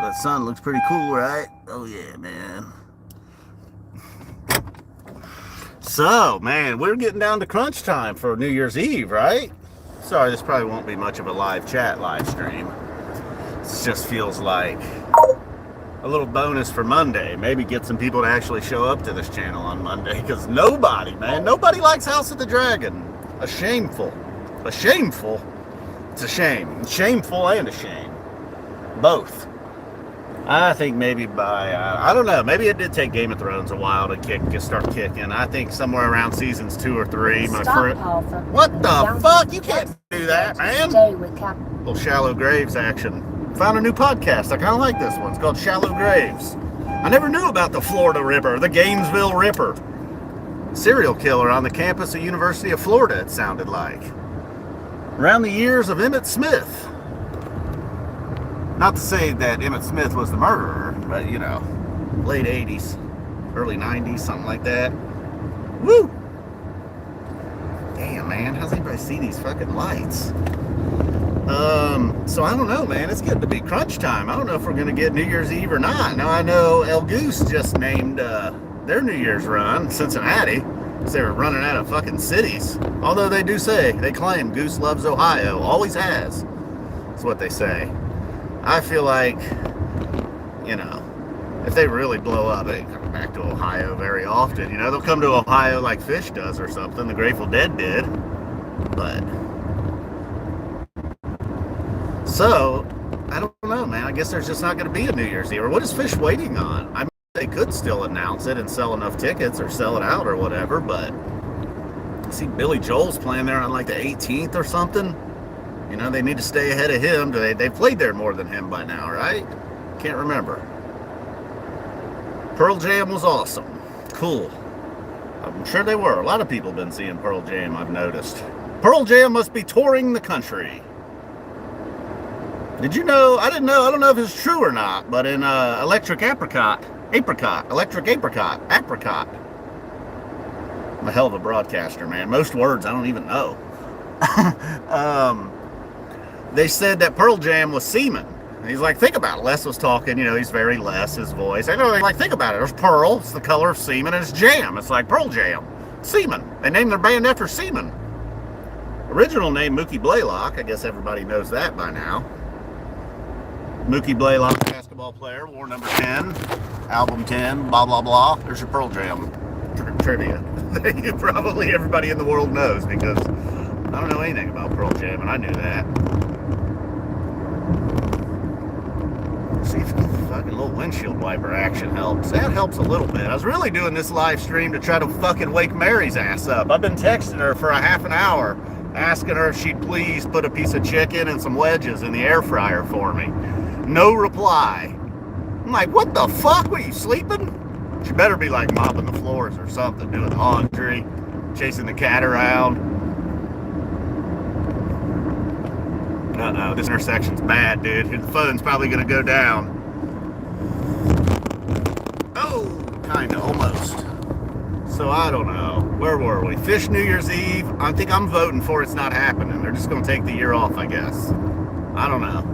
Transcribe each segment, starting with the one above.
The sun looks pretty cool, right? Oh yeah, man. So, man, we're getting down to crunch time for New Year's Eve, right? Sorry, this probably won't be much of a live stream. This just feels like a little bonus for Monday. Maybe get some people to actually show up to this channel on Monday, because nobody likes House of the Dragon. Shameful. It's a shame. Shameful and a shame. Both. I think maybe by, I don't know, maybe it did take Game of Thrones a while to start kicking. I think somewhere around seasons 2 or 3. What the fuck? You can't do that, man. Little Shallow Graves action. Found a new podcast. I kind of like this one. It's called Shallow Graves. I never knew about the Florida Ripper, the Gainesville Ripper. Serial killer on the campus of University of Florida, it sounded like. Around the years of Emmett Smith. Not to say that Emmett Smith was the murderer, but, you know, late 80s, early 90s, something like that. Woo! Damn, man, how's anybody see these fucking lights? So I don't know, man. It's getting to be crunch time. I don't know if we're going to get New Year's Eve or not. Now, I know El Goose just named their New Year's run, Cincinnati, because they were running out of fucking cities. Although they claim Goose loves Ohio, always has. That's what they say. I feel like, you know, if they really blow up, they come back to Ohio very often. You know, they'll come to Ohio like Phish does or something. The Grateful Dead did. But, so, I don't know, man. I guess there's just not going to be a New Year's Eve. Or what is Phish waiting on? I mean, they could still announce it and sell enough tickets or sell it out or whatever, but I see Billy Joel's playing there on like the 18th or something. You know, they need to stay ahead of him. They've played there more than him by now, right? Can't remember. Pearl Jam was awesome. Cool. I'm sure they were. A lot of people have been seeing Pearl Jam, I've noticed. Pearl Jam must be touring the country. Did you know? I didn't know. I don't know if it's true or not, but in Electric Apricot. I'm a hell of a broadcaster, man. Most words I don't even know. They said that Pearl Jam was semen. And he's like, think about it. Les was talking, you know, he's very Les, his voice. I know, like, think about it. There's Pearl, it's the color of semen, and it's Jam. It's like Pearl Jam. Semen. They named their band after semen. Original name, Mookie Blaylock. I guess everybody knows that by now. Mookie Blaylock, basketball player, wore number 10, album 10, blah, blah, blah. There's your Pearl Jam trivia. Probably everybody in the world knows, because I don't know anything about Pearl Jam, and I knew that. See if the fucking little windshield wiper action helps. That helps a little bit. I was really doing this live stream to try to fucking wake Mary's ass up. I've been texting her for a half an hour, asking her if she'd please put a piece of chicken and some wedges in the air fryer for me. No reply. I'm like, what the fuck? Were you sleeping? She better be like mopping the floors or something, doing laundry, chasing the cat around. Uh-oh, this intersection's bad, dude. The phone's probably gonna go down. Oh, kinda, almost. So I don't know. Where were we? Phish New Year's Eve. I think I'm voting for it's not happening. They're just gonna take the year off, I guess. I don't know.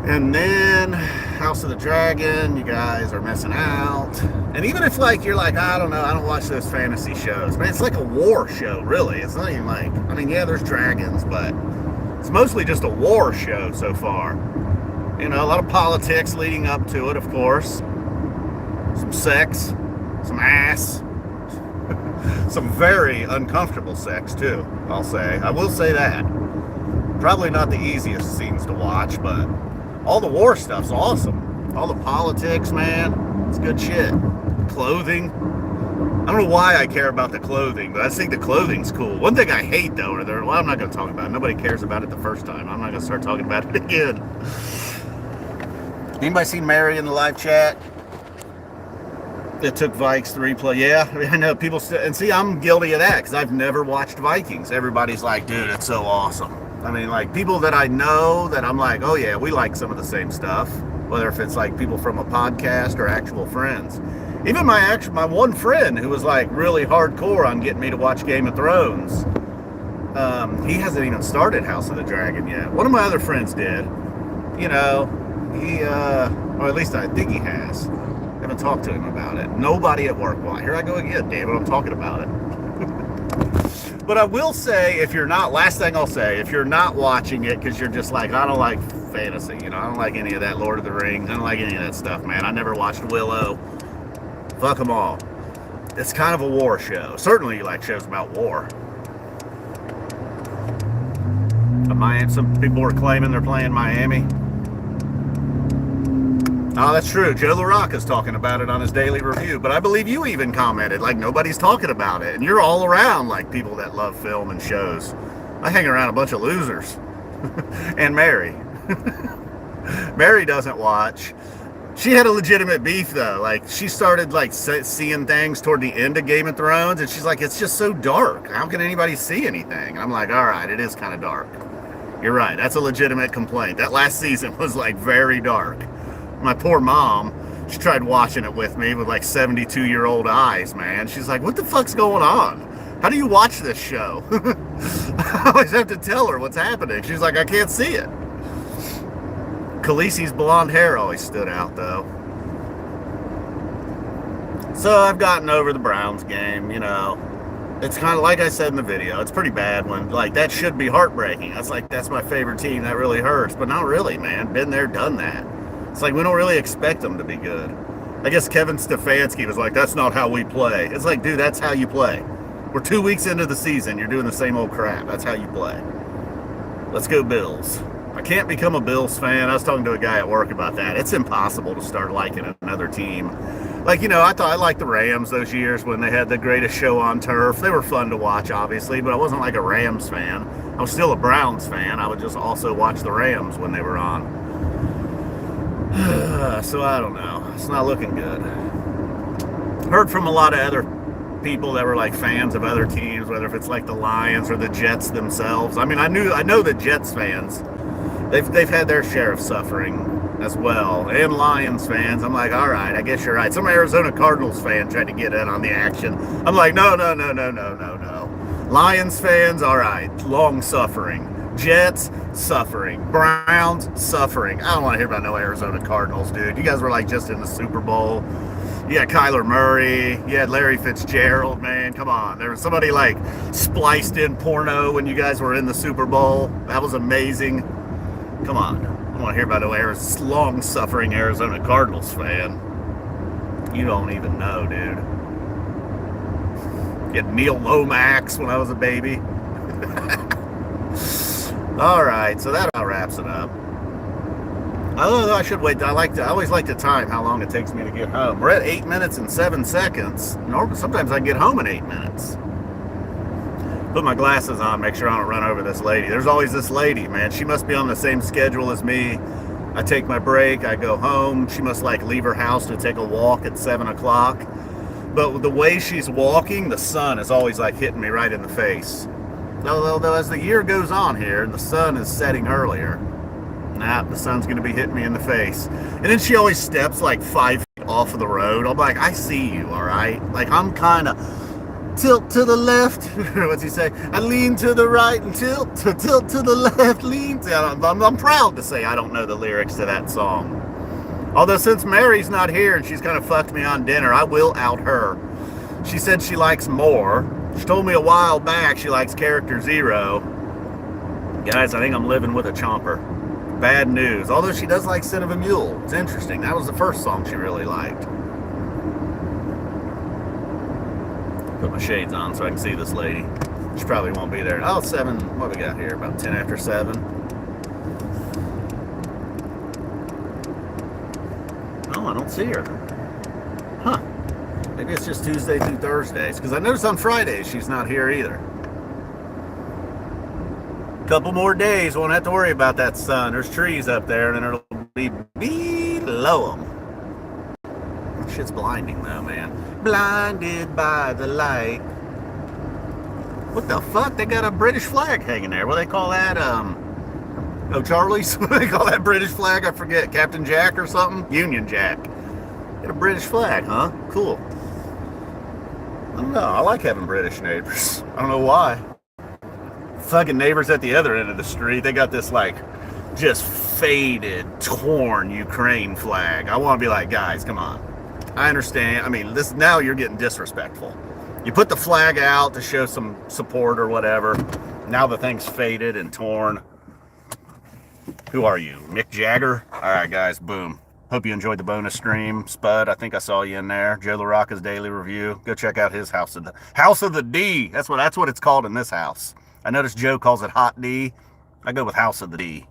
And then House of the Dragon, you guys are missing out. And even if, like, you're like, I don't know, I don't watch those fantasy shows. Man, it's like a war show, really. It's not even like, I mean, yeah, there's dragons, but it's mostly just a war show so far. You know, a lot of politics leading up to it, of course. Some sex, some ass, some very uncomfortable sex, too, I'll say. I will say that. Probably not the easiest scenes to watch, but all the war stuff's awesome. All the politics, man, it's good shit. Clothing. I don't know why I care about the clothing, but I think the clothing's cool. One thing I hate, though, well, I'm not going to talk about it. Nobody cares about it the first time. I'm not going to start talking about it again. Anybody see Mary in the live chat? It took Vikes to replay. Yeah, I know people and see, I'm guilty of that because I've never watched Vikings. Everybody's like, dude, it's so awesome. I mean, like, people that I know that I'm like, oh yeah, we like some of the same stuff. Whether if it's like people from a podcast or actual friends. Even my one friend who was like really hardcore on getting me to watch Game of Thrones, he hasn't even started House of the Dragon yet. One of my other friends did. You know, or at least I think he has. I haven't talked to him about it. Nobody at work. Well, here I go again, David. I'm talking about it. But I will say, if you're not, last thing I'll say, if you're not watching it because you're just like, I don't like fantasy, I don't like any of that Lord of the Rings, I don't like any of that stuff, man. I never watched Willow. Fuck them all. It's kind of a war show. Certainly you like shows about war. Some people were claiming they're playing Miami. Oh, that's true. Joe LaRocca's talking about it on his daily review, but I believe you even commented, like, nobody's talking about it. And you're all around, like, people that love film and shows. I hang around a bunch of losers. And Mary. Mary doesn't watch. She had a legitimate beef, though. Like, she started, like, seeing things toward the end of Game of Thrones, and she's like, it's just so dark. How can anybody see anything? I'm like, all right, it is kind of dark. You're right. That's a legitimate complaint. That last season was, like, very dark. My poor mom, she tried watching it with me with like 72-year-old eyes, man. She's like, what the fuck's going on? How do you watch this show? I always have to tell her what's happening. She's like, I can't see it. Khaleesi's blonde hair always stood out, though. So I've gotten over the Browns game, It's kind of like I said in the video. It's pretty bad when, like, that should be heartbreaking. That's my favorite team. That really hurts. But not really, man. Been there, done that. It's like we don't really expect them to be good. I guess Kevin Stefanski was like, that's not how we play. It's like, dude, that's how you play. We're 2 weeks into the season. You're doing the same old crap. That's how you play. Let's go Bills. I can't become a Bills fan. I was talking to a guy at work about that. It's impossible to start liking another team. Like, I thought I liked the Rams those years when they had the greatest show on turf. They were fun to watch, obviously, but I wasn't like a Rams fan. I was still a Browns fan. I would just also watch the Rams when they were on. So I don't know. It's not looking good. Heard from a lot of other people that were like fans of other teams, whether if it's like the Lions or the Jets themselves. I mean, I know the Jets fans. They've had their share of suffering as well, and Lions fans. I'm like, all right, I guess you're right. Some Arizona Cardinals fan tried to get in on the action. I'm like, no. Lions fans, all right, long suffering. Jets, suffering. Browns, suffering. I don't want to hear about no Arizona Cardinals, dude. You guys were like just in the Super Bowl. You had Kyler Murray. You had Larry Fitzgerald, man. Come on. There was somebody like spliced in porno when you guys were in the Super Bowl. That was amazing. Come on. I don't want to hear about no long-suffering Arizona Cardinals fan. You don't even know, dude. You had Neil Lomax when I was a baby. All right, so that about wraps it up. Although I should wait. I always like to time how long it takes me to get home. We're at 8 minutes and 7 seconds. Sometimes I can get home in 8 minutes. Put my glasses on, make sure I don't run over this lady. There's always this lady, man. She must be on the same schedule as me. I take my break, I go home. She must like leave her house to take a walk at 7 o'clock. But the way she's walking, the sun is always like hitting me right in the face. Though as the year goes on here and the sun is setting earlier, the sun's going to be hitting me in the face. And then she always steps like 5 feet off of the road. I'm like, I see you, all right? Like, I'm kind of tilt to the left. What's he say? I lean to the right and tilt to the left, lean. I'm proud to say I don't know the lyrics to that song. Although since Mary's not here and she's kind of fucked me on dinner, I will out her. She said she likes more. She told me a while back she likes Character Zero. Guys, I think I'm living with a chomper. Bad news. Although she does like Sin of a Mule. It's interesting. That was the first song she really liked. Put my shades on so I can see this lady. She probably won't be there. Oh, 7. What do we got here? About 10 after 7. Oh, I don't see her. Huh. Maybe it's just Tuesday through Thursdays. Because I noticed on Fridays she's not here either. Couple more days, won't have to worry about that sun. There's trees up there, and it'll be below them. Shit's blinding, though, man. Blinded by the light. What the fuck? They got a British flag hanging there. What do they call that? Oh, Charlie's? What do they call that British flag? I forget. Captain Jack or something? Union Jack. Got a British flag, huh? Cool. I don't know. I like having British neighbors. I don't know why. Fucking neighbors at the other end of the street. They got this like just faded, torn Ukraine flag. I want to be like, guys, come on. I understand. I mean, this now you're getting disrespectful. You put the flag out to show some support or whatever. Now the thing's faded and torn. Who are you, Mick Jagger? All right, guys, boom. Hope you enjoyed the bonus stream. Spud, I think I saw you in there. Joe LaRocca's daily review. Go check out his House of the D. That's what it's called in this house. I noticed Joe calls it Hot D. I go with House of the D.